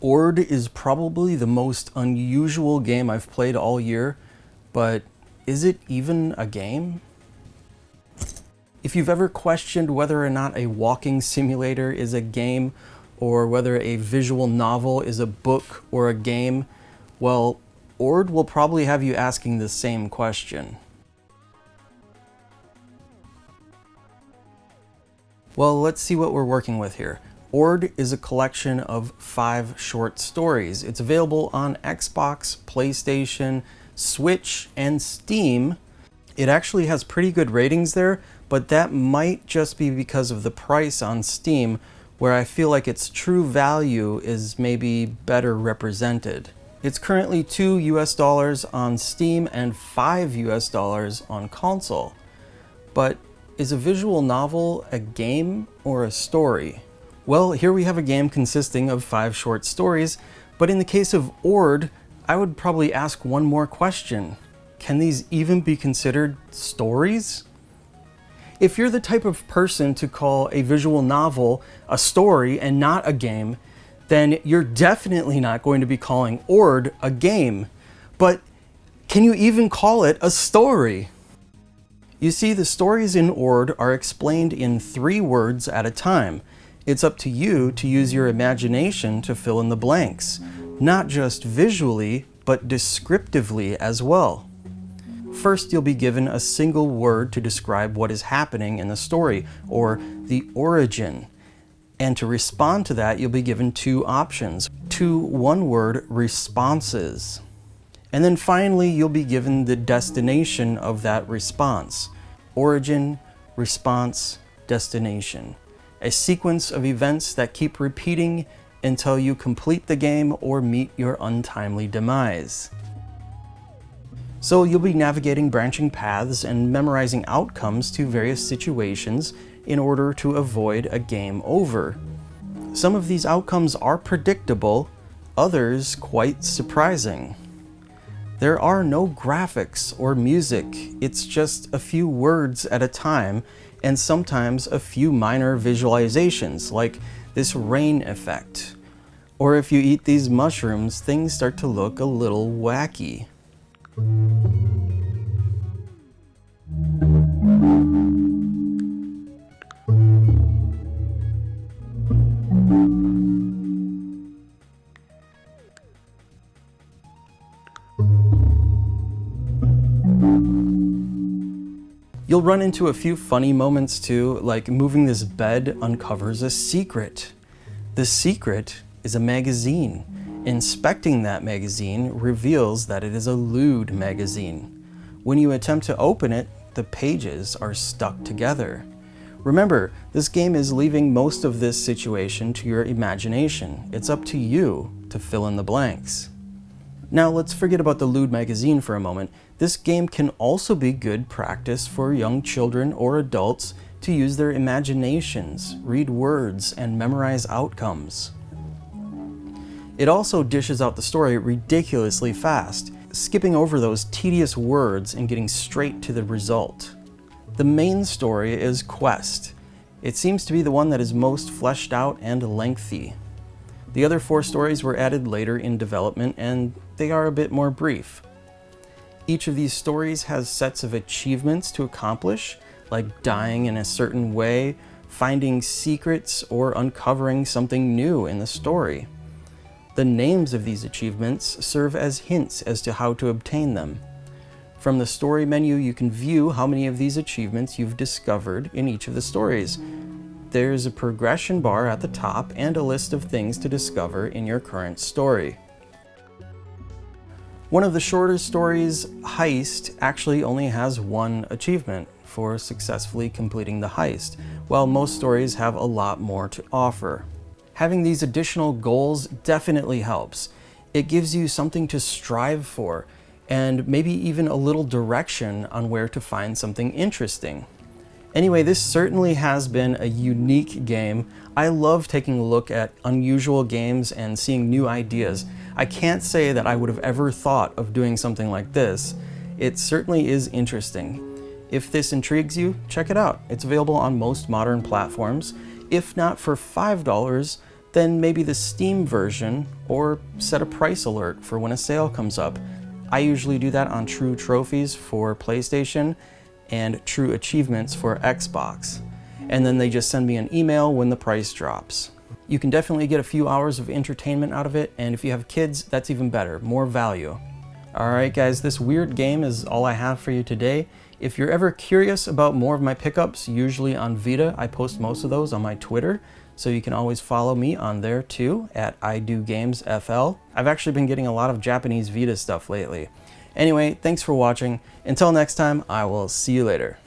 ORD is probably the most unusual game I've played all year, but is it even a game? If you've ever questioned whether or not a walking simulator is a game, or whether a visual novel is a book or a game, well, ORD will probably have you asking the same question. Well, let's see what we're working with here. ORD is a collection of 5 short stories. It's available on Xbox, PlayStation, Switch, and Steam. It actually has pretty good ratings there, but that might just be because of the price on Steam, where I feel like its true value is maybe better represented. It's currently $2 on Steam and $5 on console. But is a visual novel a game or a story? Well, here we have a game consisting of 5 short stories, but in the case of ORD, I would probably ask one more question. Can these even be considered stories? If you're the type of person to call a visual novel a story and not a game, then you're definitely not going to be calling ORD a game. But can you even call it a story? You see, the stories in ORD are explained in 3 words at a time. It's up to you to use your imagination to fill in the blanks, not just visually, but descriptively as well. First, you'll be given a single word to describe what is happening in the story, or the origin. And to respond to that, you'll be given 2 options, 2 one-word responses. And then finally, you'll be given the destination of that response. Origin, response, destination. A sequence of events that keep repeating until you complete the game or meet your untimely demise. So you'll be navigating branching paths and memorizing outcomes to various situations in order to avoid a game over. Some of these outcomes are predictable, others quite surprising. There are no graphics or music, it's just a few words at a time, and sometimes a few minor visualizations, like this rain effect. Or if you eat these mushrooms, things start to look a little wacky. You'll run into a few funny moments too, like moving this bed uncovers a secret. The secret is a magazine. Inspecting that magazine reveals that it is a lewd magazine. When you attempt to open it, the pages are stuck together. Remember, this game is leaving most of this situation to your imagination. It's up to you to fill in the blanks. Now let's forget about the lewd magazine for a moment. This game can also be good practice for young children or adults to use their imaginations, read words, and memorize outcomes. It also dishes out the story ridiculously fast, skipping over those tedious words and getting straight to the result. The main story is Quest. It seems to be the one that is most fleshed out and lengthy. The other 4 stories were added later in development, and they are a bit more brief. Each of these stories has sets of achievements to accomplish, like dying in a certain way, finding secrets, or uncovering something new in the story. The names of these achievements serve as hints as to how to obtain them. From the story menu, you can view how many of these achievements you've discovered in each of the stories. There's a progression bar at the top and a list of things to discover in your current story. One of the shorter stories, Heist, actually only has 1 achievement for successfully completing the heist, while most stories have a lot more to offer. Having these additional goals definitely helps. It gives you something to strive for, and maybe even a little direction on where to find something interesting. Anyway, this certainly has been a unique game. I love taking a look at unusual games and seeing new ideas. I can't say that I would have ever thought of doing something like this. It certainly is interesting. If this intrigues you, check it out. It's available on most modern platforms. If not for $5, then maybe the Steam version, or set a price alert for when a sale comes up. I usually do that on True Trophies for PlayStation and True Achievements for Xbox. And then they just send me an email when the price drops. You can definitely get a few hours of entertainment out of it, and if you have kids, that's even better, more value. Alright guys, this weird game is all I have for you today. If you're ever curious about more of my pickups, usually on Vita, I post most of those on my Twitter, so you can always follow me on there too, at IDoGamesFL. I've actually been getting a lot of Japanese Vita stuff lately. Anyway, thanks for watching. Until next time, I will see you later.